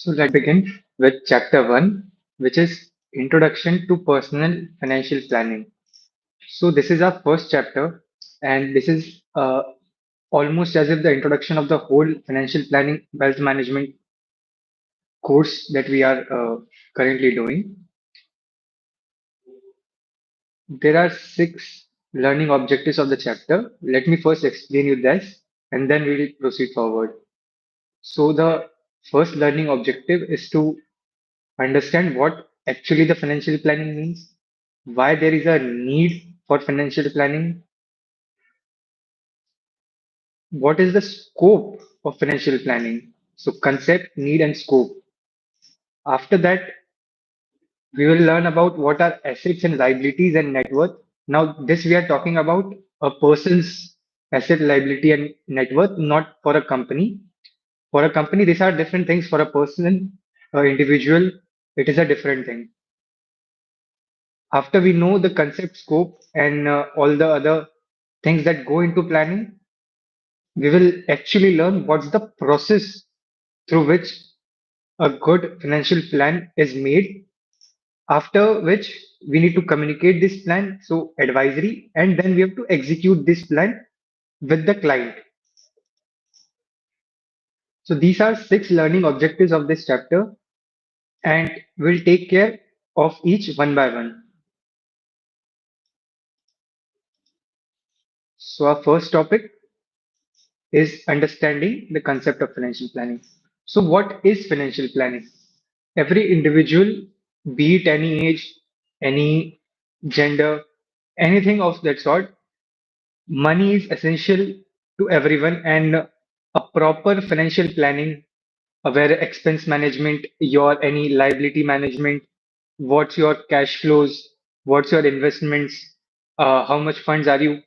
So let's begin with chapter 1, which is Introduction to Personal Financial Planning. So this is our first chapter, and this is almost as if the introduction of the whole financial planning wealth management course that we are currently doing. There are six learning objectives of the chapter. Let me first explain you this, and then we will proceed forward. So the first learning objective is to understand what actually the financial planning means, why there is a need for financial planning, what is the scope of financial planning. So, concept, need, and scope. After that, we will learn about what are assets and liabilities and net worth. Now, this we are talking about a person's asset, liability, and net worth, not for a company. For a company, these are different things. For a person, individual, it is a different thing. After we know the concept scope and all the other things that go into planning, we will actually learn what's the process through which a good financial plan is made. After which we need to communicate this plan, so advisory, and then we have to execute this plan with the client. So these are six learning objectives of this chapter, and we'll take care of each one by one. So our first topic is understanding the concept of financial planning. So, what is financial planning? Every individual, be it any age, any gender, anything of that sort, money is essential to everyone, and a proper financial planning, where expense management, your any liability management, what's your cash flows, what's your investments, how much funds are you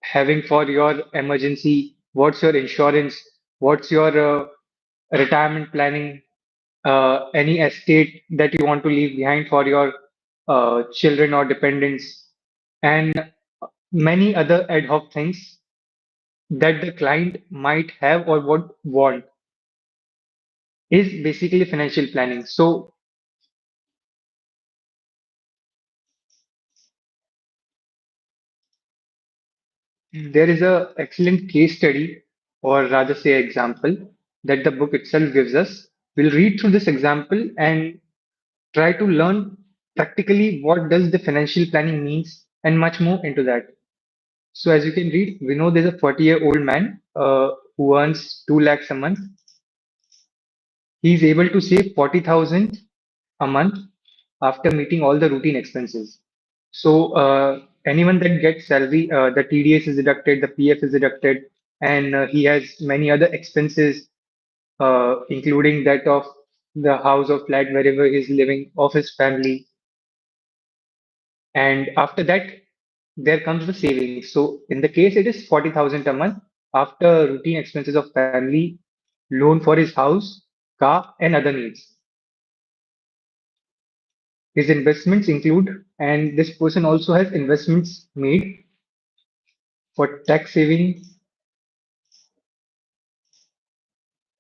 having for your emergency, what's your insurance, what's your retirement planning, any estate that you want to leave behind for your children or dependents, and many other ad hoc things that the client might have or would want is basically financial planning. So there is a excellent case study, or rather say example, that the book itself gives us. We'll read through this example and try to learn practically what does the financial planning means and much more into that. So as you can read, we know there's a 40-year-old man who earns 2 lakhs a month. He's able to save 40,000 a month after meeting all the routine expenses. So anyone that gets salary, the TDS is deducted, the PF is deducted, and he has many other expenses, including that of the house or flat wherever he's living, of his family. And after that, there comes the savings. So in the case, it is 40,000 a month after routine expenses of family, loan for his house, car, and other needs. His investments include, and this person also has investments made for tax saving,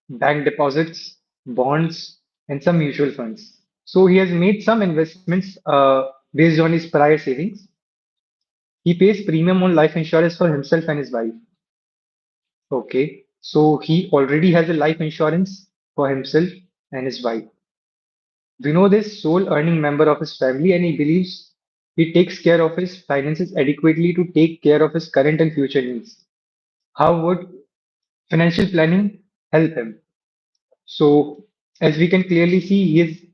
bank deposits, bonds, and some mutual funds. So he has made some investments based on his prior savings. He pays premium on life insurance for himself and his wife. Okay, so he already has a life insurance for himself and his wife. We know this sole earning member of his family, and he believes he takes care of his finances adequately to take care of his current and future needs. How would financial planning help him? So, as we can clearly see, he is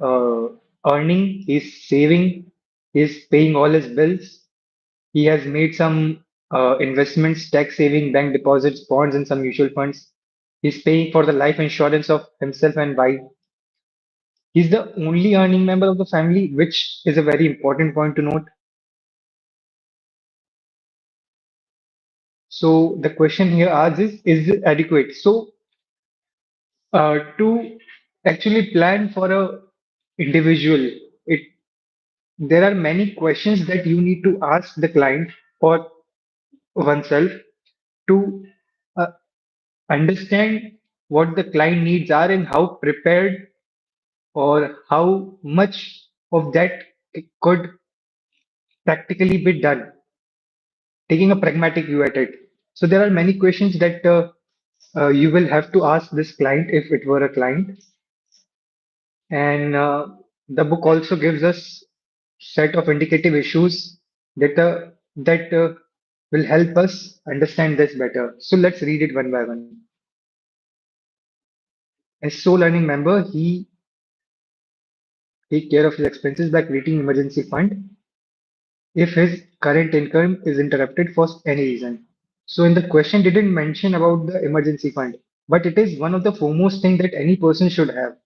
earning, he's saving, he's paying all his bills. He has made some investments, tax saving, bank deposits, bonds, and some mutual funds. He's paying for the life insurance of himself and wife. He's the only earning member of the family, which is a very important point to note. So the question here asks is it adequate? So to actually plan for a individual, it there are many questions that you need to ask the client or oneself to uh, understand what the client needs are and how prepared or how much of that could practically be done, taking a pragmatic view at it. So there are many questions that you will have to ask this client if it were a client. And the book also gives us set of indicative issues that will help us understand this better. So let's read it one by one. As sole earning member, he take care of his expenses by creating emergency fund if his current income is interrupted for any reason. So in the question didn't mention about the emergency fund, but it is one of the foremost thing that any person should have.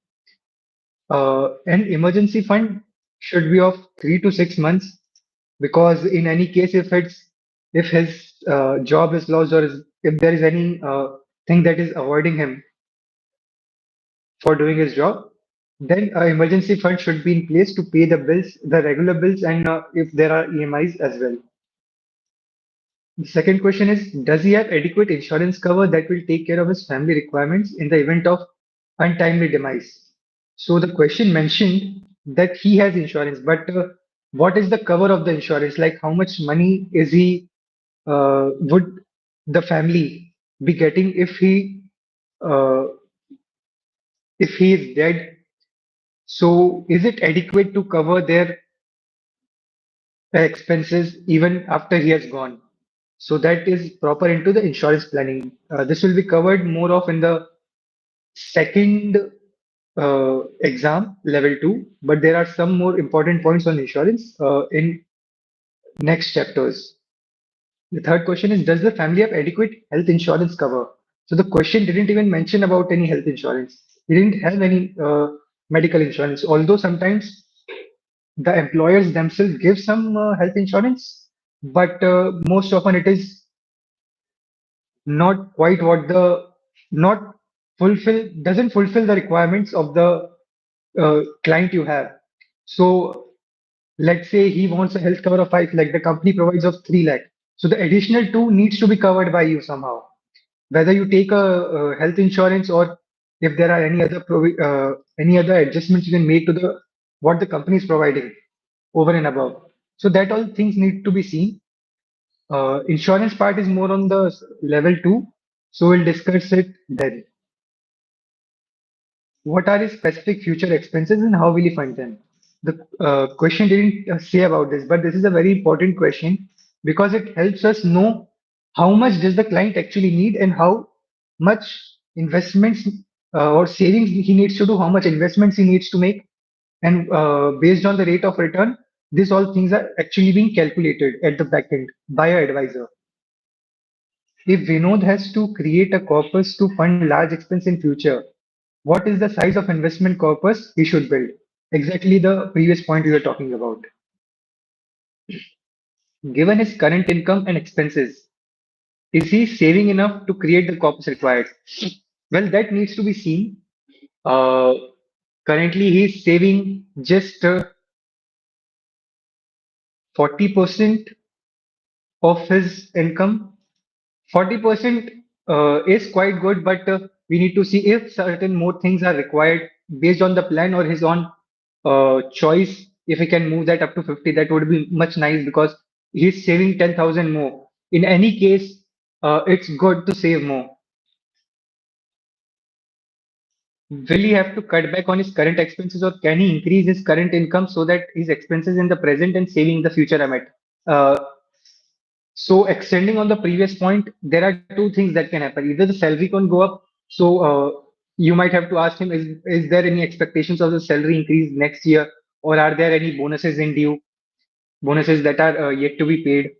An emergency fund should be of 3 to 6 months because in any case, if his job is lost or if there is any thing that is avoiding him for doing his job, then an emergency fund should be in place to pay the bills, the regular bills, and if there are EMIs as well. The second question is, does he have adequate insurance cover that will take care of his family requirements in the event of untimely demise? So the question mentioned that he has insurance, but what is the cover of the insurance? Like how much money is he would the family be getting uh, if he is dead? So is it adequate to cover their expenses even after he has gone? So that is proper into the insurance planning. This will be covered more of in the second exam level 2, but there are some more important points on insurance in next chapters. The third question is, does the family have adequate health insurance cover? So the question didn't even mention about any health insurance. He didn't have any medical insurance, although sometimes the employers themselves give some health insurance, but most often it is not quite what the not fulfill doesn't fulfill the requirements of the client you have. So let's say he wants a health cover of 5 lakh, the company provides of 3 lakh. So the additional two needs to be covered by you somehow. Whether you take a health insurance or if there are any other adjustments you can make to the what the company is providing over and above. So that all things need to be seen. Insurance part is more on the level 2, so we'll discuss it then. What are his specific future expenses and how will he fund them? The question didn't say about this, but this is a very important question because it helps us know how much does the client actually need and how much investments or savings he needs to do, how much investments he needs to make, and based on the rate of return, these all things are actually being calculated at the back end by an advisor. If Vinod has to create a corpus to fund large expense in future, what is the size of investment corpus he should build? Exactly the previous point we were talking about. Given his current income and expenses, is he saving enough to create the corpus required? Well, that needs to be seen. Uh, Currently, he's saving just 40% of his income. 40% is quite good, but we need to see if certain more things are required based on the plan or his own choice. If he can move that up to 50, that would be much nice because he's saving 10,000 more. In any case, it's good to save more. Will he have to cut back on his current expenses or can he increase his current income so that his expenses in the present and saving in the future are met? Uh, So extending on the previous point, there are two things that can happen. Either the salary can go up. So you might have to ask him, is there any expectations of the salary increase next year, or are there any bonuses in due, bonuses that are yet to be paid,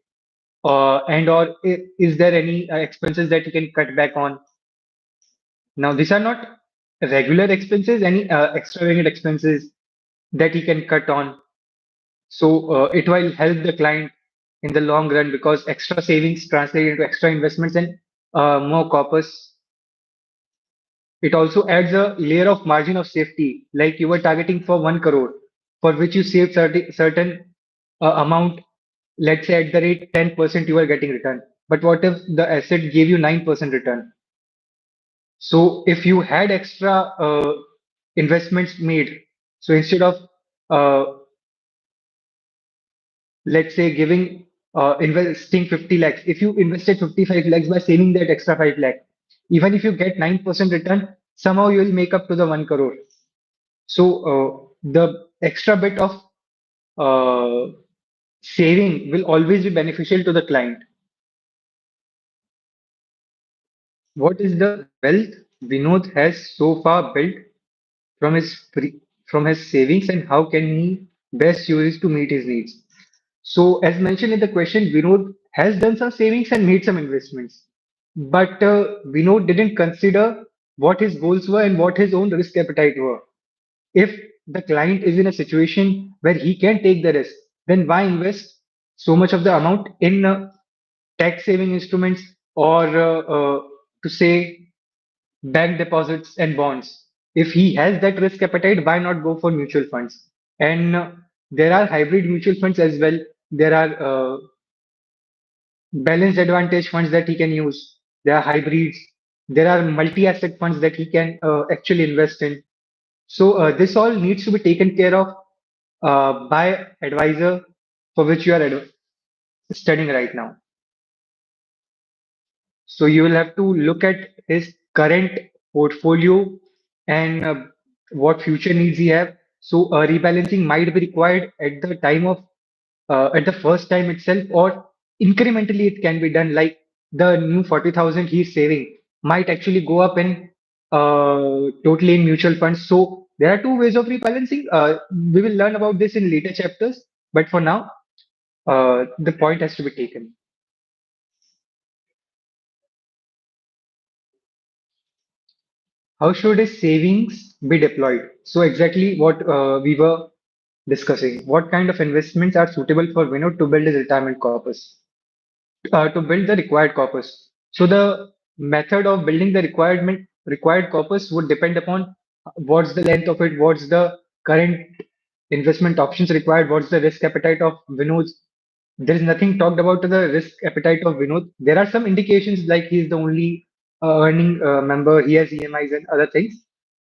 and or is there any expenses that you can cut back on? Now these are not regular expenses, any extravagant expenses that he can cut on. So it will help the client in the long run because extra savings translate into extra investments and more corpus. It also adds a layer of margin of safety, like you were targeting for 1 crore, for which you saved certain amount. Let's say at the rate 10% you are getting return. But what if the asset gave you 9% return? So if you had extra investments made, so instead of uh, let's say giving investing 50 lakhs, if you invested 55 lakhs by saving that extra 5 lakh, even if you get 9% return, somehow you will make up to the 1 crore. So the extra bit of uh, saving will always be beneficial to the client. What is the wealth Vinod has so far built from from his savings, and how can he best use it to meet his needs? So, as mentioned in the question, Vinod has done some savings and made some investments, but Vinod didn't consider what his goals were and what his own risk appetite were. If the client is in a situation where he can take the risk, then why invest so much of the amount in tax saving instruments or to say bank deposits and bonds? If he has that risk appetite, why not go for mutual funds? And there are hybrid mutual funds as well. There are balanced advantage funds that he can use. There are hybrids. There are multi-asset funds that he can actually invest in. So this all needs to be taken care of by advisor for which you are studying right now. So you will have to look at his current portfolio and what future needs he have. So rebalancing might be required at the time of at the first time itself, or incrementally it can be done. Like the new 40,000 he's saving might actually go up in totally in mutual funds. So there are two ways of rebalancing. We will learn about this in later chapters, but for now, the point has to be taken. How should his savings be deployed? So exactly what we were discussing. What kind of investments are suitable for Vinod to build his retirement corpus? To build the required corpus. So the method of building the required corpus would depend upon what's the length of it, what's the current investment options required, what's the risk appetite of Vinod's. There is nothing talked about to the risk appetite of Vinod. There are some indications like he's the only earning member, he has EMIs and other things.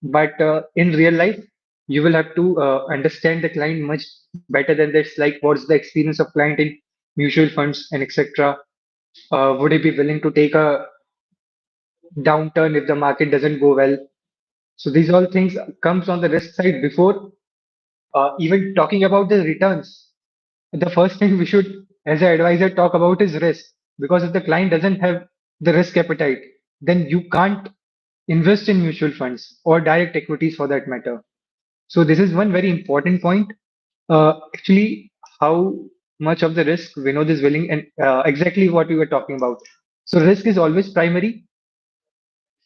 But in real life, you will have to understand the client much better than this. Like, what's the experience of client in mutual funds and etc. Would he be willing to take a downturn if the market doesn't go well? So these all things comes on the risk side before even talking about the returns. The first thing we should, as an advisor, talk about is risk. Because if the client doesn't have the risk appetite, then you can't invest in mutual funds or direct equities for that matter. So this is one very important point. Actually, how much of the risk Vinod is willing, and exactly what we were talking about. So risk is always primary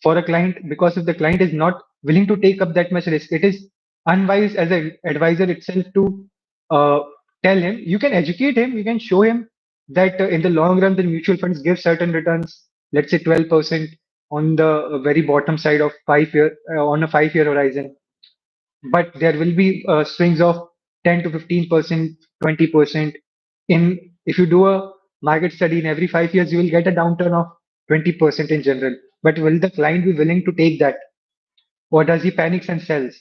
for a client, because if the client is not willing to take up that much risk, it is unwise as an advisor itself to uh, tell him. You can educate him, you can show him that in the long run the mutual funds give certain returns, let's say 12% on the very bottom side of 5 year on a 5 year horizon, but there will be swings of 10 to 15%, 20%. In If you do a market study in every 5 years, you will get a downturn of 20% in general. But will the client be willing to take that, or does he panics and sells?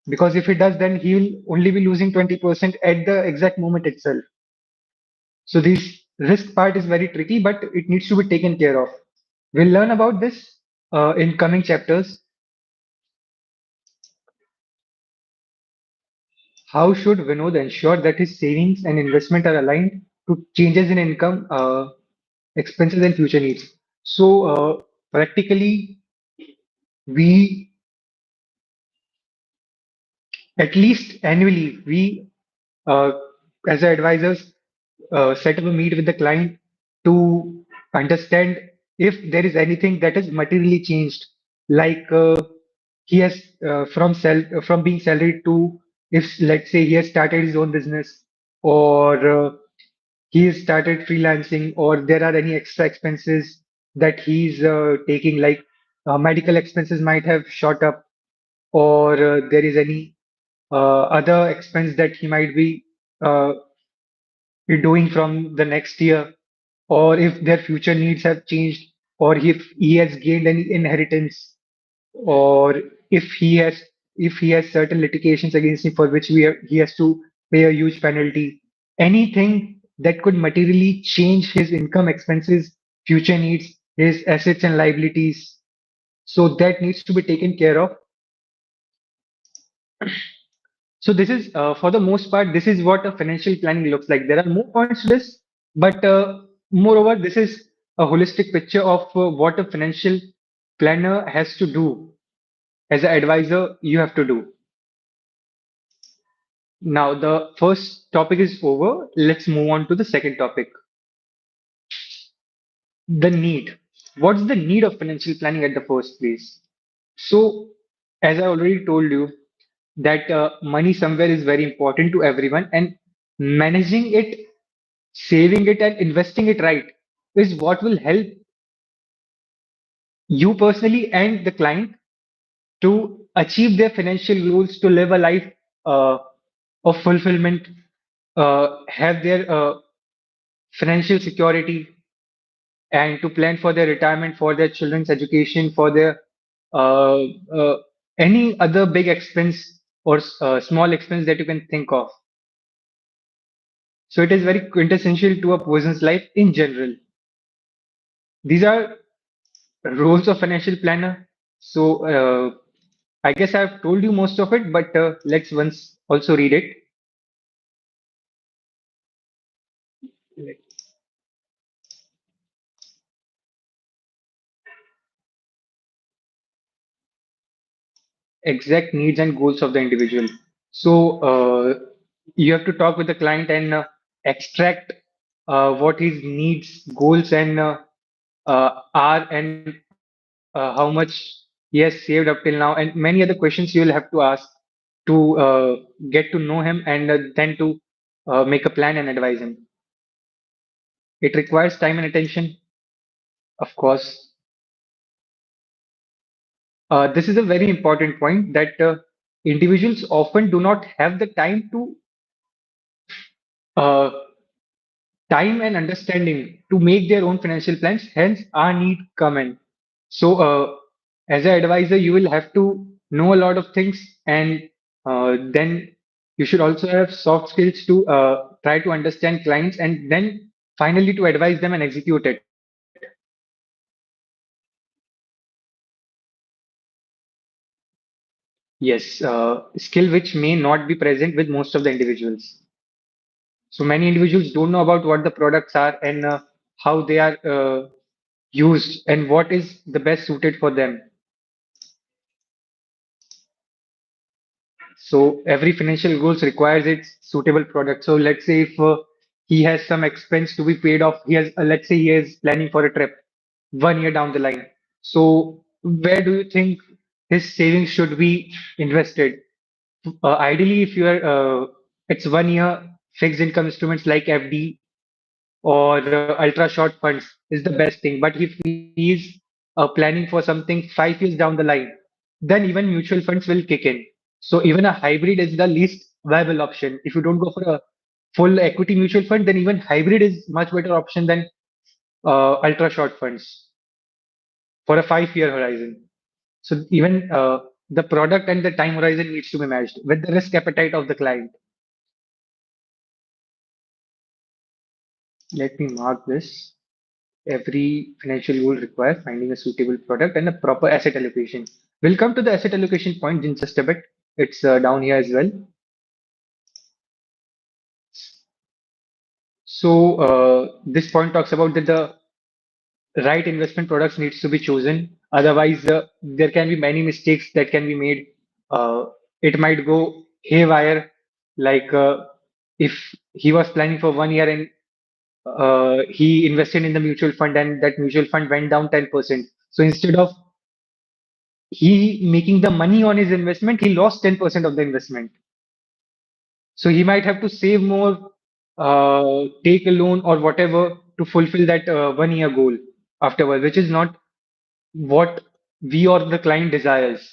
Because if he does, then he will only be losing 20% at the exact moment itself. So this risk part is very tricky, but it needs to be taken care of. We'll learn about this in coming chapters. How should Vinod ensure that his savings and investment are aligned to changes in income, expenses, and future needs? So, practically, we at least annually, we uh, as advisors set up a meet with the client to understand if there is anything that is materially changed, like he has from being salaried to, if let's say he has started his own business, or he has started freelancing, or there are any extra expenses that he's taking, like medical expenses might have shot up, or there is any other expense that he might uh, be doing from the next year, or if their future needs have changed, or if he has gained any inheritance. or if he has if he has certain litigations against him for which he has to pay a huge penalty, anything that could materially change his income, expenses, future needs, his assets and liabilities. So that needs to be taken care of. So this is, for the most part, this is what a financial planning looks like. There are more points to this, but moreover, this is a holistic picture of what a financial planner has to do. As an advisor, you have to do. Now, the first topic is over. Let's move on to the second topic, the need. What's the need of financial planning at the first place? So, as I already told you, that money somewhere is very important to everyone, and managing it, saving it, and investing it right is what will help you personally and the client to achieve their financial goals, to live a life of fulfillment, have their financial security, and to plan for their retirement, for their children's education, for their uh, uh, any other big expense or small expense that you can think of. So it is very quintessential to a person's life in general. These are roles of financial planner. So I guess I've told you most of it, but let's once also read it. Exact needs and goals of the individual. So you have to talk with the client and extract what his needs, goals, and are, and how much he has saved up till now, and many other questions you will have to ask to get to know him and then to make a plan and advise him. It requires time and attention, of course. This is a very important point that individuals often do not have the uh, time and understanding to make their own financial plans. Hence, our need come in. So, as an advisor, you will have to know a lot of things, and then you should also have soft skills to try to understand clients, and then finally to advise them and execute it. Yes, skill which may not be present with most of the individuals. So many individuals don't know about what the products are and how they are used and what is the best suited for them. So every financial goals requires its suitable product. So let's say if he has some expense to be paid off, he has let's say he is planning for a trip 1 year down the line. So where do you think his savings should be invested? Ideally, if you are it's 1 year fixed income instruments like FD or ultra short funds is the best thing. But if he is planning for something 5 years down the line, then even mutual funds will kick in. So even a hybrid is the least viable option. If you don't go for a full equity mutual fund, then even hybrid is much better option than ultra short funds for a 5 year horizon. So even the product and the time horizon needs to be matched with the risk appetite of the client. Let me mark this. Every financial goal requires finding a suitable product and a proper asset allocation. We'll come to the asset allocation point in just a bit. It's down here as well. So this point talks about that the right investment products needs to be chosen. Otherwise, there can be many mistakes that can be made. Uh, it might go haywire. Like if he was planning for 1 year and he invested in the mutual fund and that mutual fund went down 10%. So instead of he making the money on his investment, he lost 10% of the investment. So he might have to save more, take a loan or whatever to fulfill that 1 year goal afterwards, which is not what we or the client desires.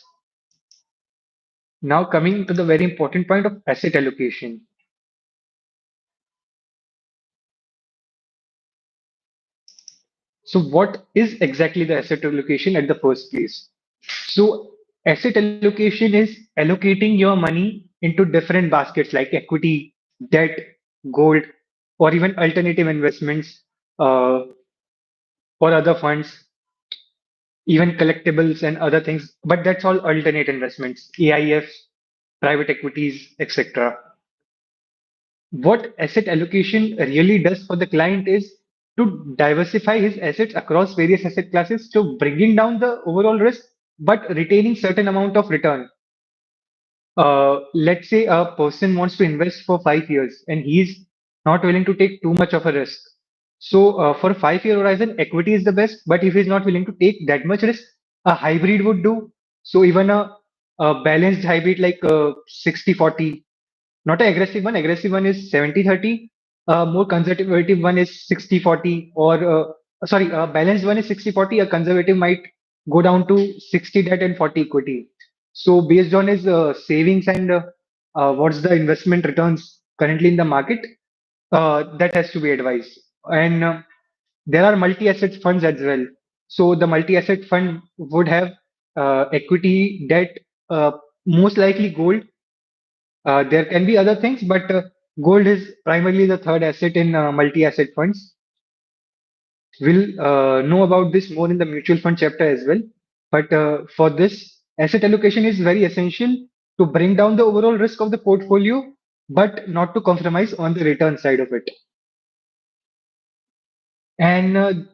Now, coming to the very important point of asset allocation. So, what is exactly the asset allocation at the first place? So asset allocation is allocating your money into different baskets like equity, debt, gold, or even alternative investments, uh, or other funds, even collectibles and other things. But that's all alternate investments, AIFs, private equities, etc. What asset allocation really does for the client is to diversify his assets across various asset classes, to bringing down the overall risk, but retaining certain amount of return. Let's say a person wants to invest for 5 years and he's not willing to take too much of a risk. So, for a 5 year horizon, equity is the best. But if he's not willing to take that much risk, a hybrid would do. So, even a balanced hybrid like 60-40, not an aggressive one. Aggressive one is 70-30. More conservative one is 60-40, or sorry, a balanced one is 60-40. A conservative might go down to 60 debt and 40 equity. So based on his savings and what's the investment returns currently in the market, that has to be advised. And there are multi-asset funds as well. So the multi-asset fund would have equity, debt, uh, most likely gold. There can be other things, but gold is primarily the third asset in multi-asset funds. We'll know about this more in the mutual fund chapter as well. But for this, asset allocation is very essential to bring down the overall risk of the portfolio, but not to compromise on the return side of it. And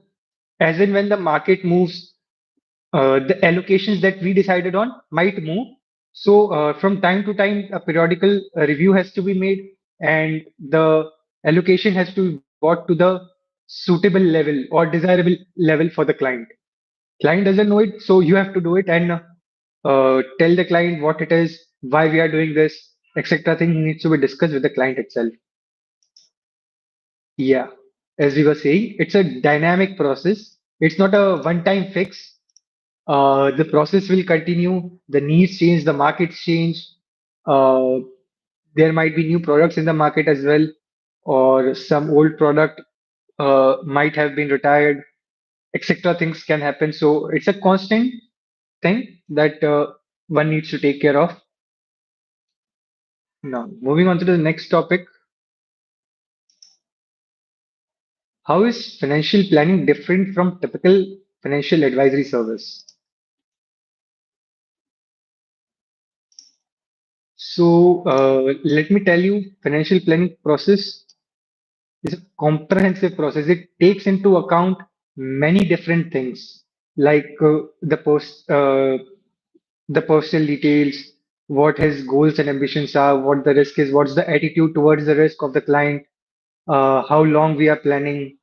as in when the market moves, the allocations that we decided on might move. So from time to time, a periodical review has to be made, and the allocation has to be brought to the suitable level or desirable level for the client. Client doesn't know it, so you have to do it and tell the client what it is, why we are doing this, etc. Thing needs to be discussed with the client itself. Yeah, as we were saying, it's a dynamic process. It's not a one-time fix. The process will continue. The needs change, the markets change. Uh, there might be new products in the market as well, or some old product might have been retired, etc. Things can happen. So it's a constant thing that one needs to take care of. Now, moving on to the next topic, how is financial planning different from typical financial advisory service? So, let me tell you, financial planning process is a comprehensive process. It takes into account many different things like the personal details, what his goals and ambitions are, what the risk is, what's the attitude towards the risk of the client, how long we are planning.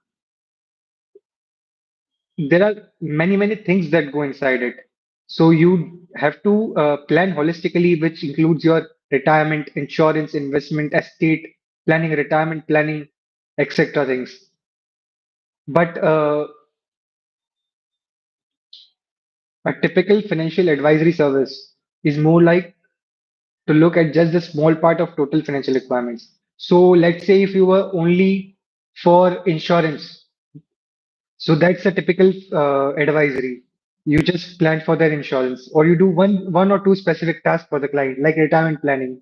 There are many things that go inside it. So you have to plan holistically, which includes your retirement, insurance, investment, estate planning, retirement planning, etc. things. But a typical financial advisory service is more like to look at just the small part of total financial requirements. So let's say if you were only for insurance, so that's a typical advisory. You just plan for their insurance, or you do one or two specific tasks for the client, like retirement planning.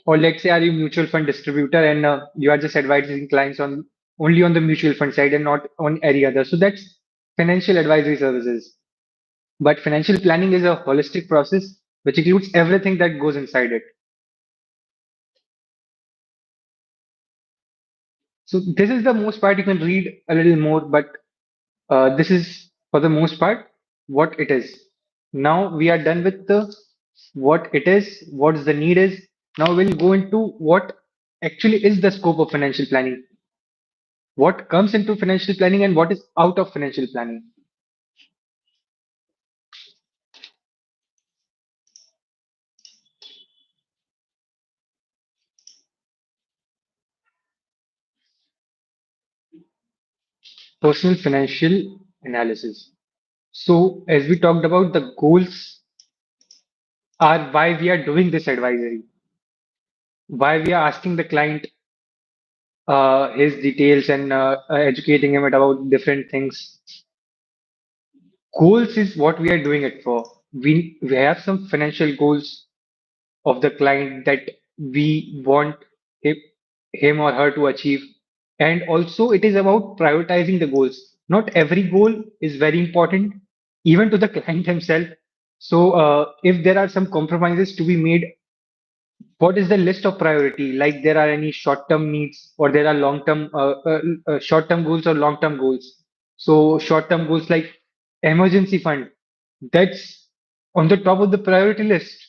Or let's say are you mutual fund distributor and you are just advising clients on only on the mutual fund side and not on any other. So that's financial advisory services. But financial planning is a holistic process which includes everything that goes inside it. So this is the most part. You can read a little more, but this is for the most part what it is. Now we are done with the what it is, what the need is. Now we'll go into what actually is the scope of financial planning, what comes into financial planning and what is out of financial planning. Personal financial analysis. So as we talked about, the goals are why we are doing this advisory, why we are asking the client his details and educating him about different things. Goals is what we are doing it for. We have some financial goals of the client that we want him, him or her to achieve. And also, it is about prioritizing the goals. Not every goal is very important, even to the client himself. So, if there are some compromises to be made, what is the list of priority? Like there are any short-term needs, or there are long-term, short-term goals or long-term goals. So, short-term goals like emergency fund, that's on the top of the priority list.